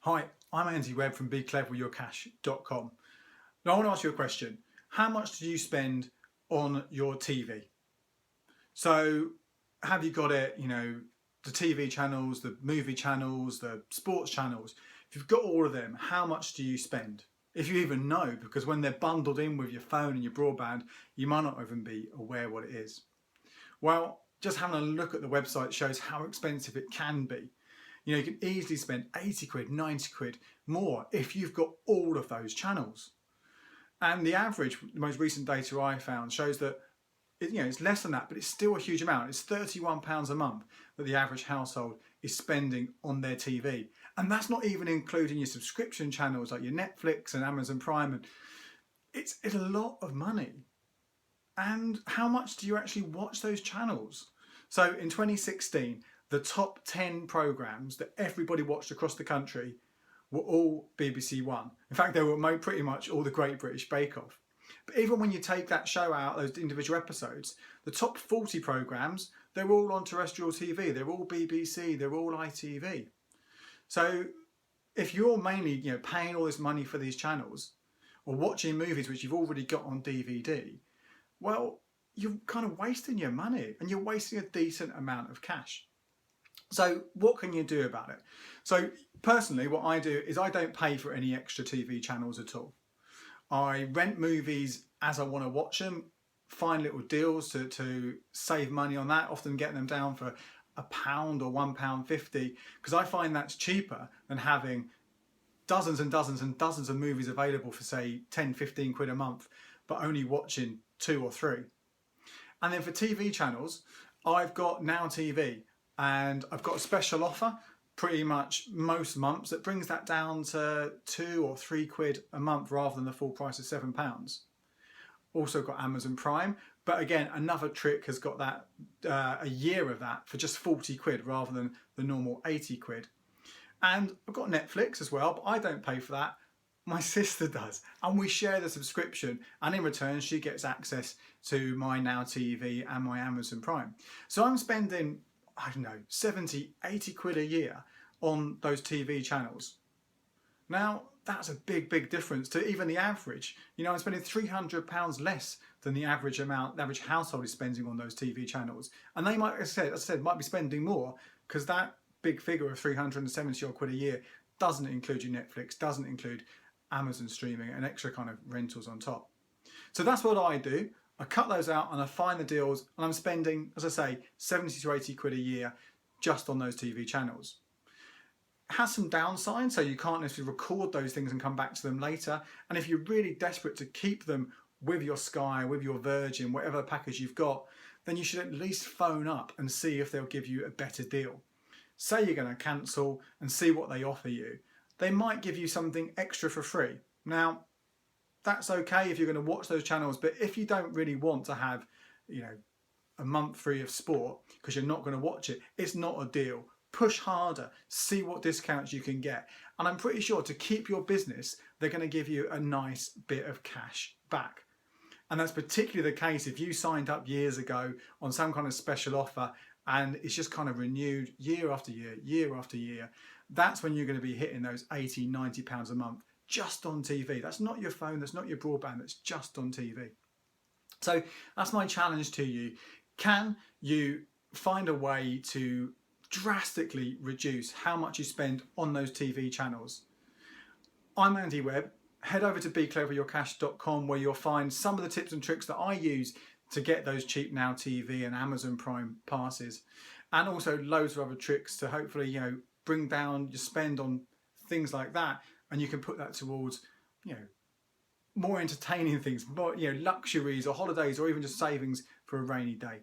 Hi, I'm Andy Webb from BeCleverWithYourCash.com. Now I want to ask you a question. How much do you spend on your TV? So have you got it, the TV channels, the movie channels, the sports channels? If you've got all of them, how much do you spend? If you even know, because when they're bundled in with your phone and your broadband, you might not even be aware what it is. Well, just having a look at the website shows how expensive it can be. You can easily spend 80 quid, 90 quid more if you've got all of those channels. And the average, the most recent data I found shows that it's less than that, but it's still a huge amount. It's £31 a month that the average household is spending on their TV. And that's not even including your subscription channels like your Netflix and Amazon Prime. And it's a lot of money. And how much do you actually watch those channels? So in 2016, the top 10 programmes that everybody watched across the country were all BBC One. In fact, they were pretty much all the Great British Bake Off. But even when you take that show out, those individual episodes, the top 40 programmes, they're all on terrestrial TV. They're all BBC, they're all ITV. So if you're mainly paying all this money for these channels or watching movies which you've already got on DVD, well, you're kind of wasting your money and you're wasting a decent amount of cash. So what can you do about it? So personally, what I do is I don't pay for any extra TV channels at all. I rent movies as I want to watch them, find little deals to save money on that, often getting them down for £1 or £1.50, because I find that's cheaper than having dozens and dozens and dozens of movies available for say 10, 15 quid a month, but only watching 2 or 3. And then for TV channels, I've got Now TV. And I've got a special offer pretty much most months that brings that down to 2 or 3 quid a month rather than the full price of £7. Also got Amazon Prime, but again, another trick has got that a year of that for just 40 quid rather than the normal 80 quid. And I've got Netflix as well, but I don't pay for that. My sister does, and we share the subscription, and in return she gets access to my Now TV and my Amazon Prime. So I'm spending, I don't know, 70, 80 quid a year on those TV channels. Now, that's a big difference to even the average. I'm spending £300 less than the average amount the average household is spending on those TV channels. And they might, as I said, might be spending more because that big figure of 370 odd quid a year doesn't include your Netflix, doesn't include Amazon streaming and extra kind of rentals on top. So that's what I do. I cut those out and I find the deals, and I'm spending, as I say, 70 to 80 quid a year just on those TV channels. It has some downsides, so you can't necessarily record those things and come back to them later. And if you're really desperate to keep them with your Sky, with your Virgin, whatever package you've got, then you should at least phone up and see if they'll give you a better deal. Say you're going to cancel and see what they offer you. They might give you something extra for free. Now, that's okay if you're going to watch those channels, but if you don't really want to have, a month free of sport because you're not going to watch it, it's not a deal. Push harder, see what discounts you can get. And I'm pretty sure to keep your business, they're going to give you a nice bit of cash back. And that's particularly the case if you signed up years ago on some kind of special offer and it's just kind of renewed year after year, year after year. That's when you're going to be hitting those 80, 90 pounds a month just on TV. That's not your phone, that's not your broadband, that's just on TV. So that's my challenge to you. Can you find a way to drastically reduce how much you spend on those TV channels? I'm Andy Webb. Head over to BeCleverWithYourCash.com where you'll find some of the tips and tricks that I use to get those cheap Now TV and Amazon Prime passes, and also loads of other tricks to hopefully bring down your spend on things like that, and you can put that towards more entertaining things, more luxuries or holidays, or even just savings for a rainy day.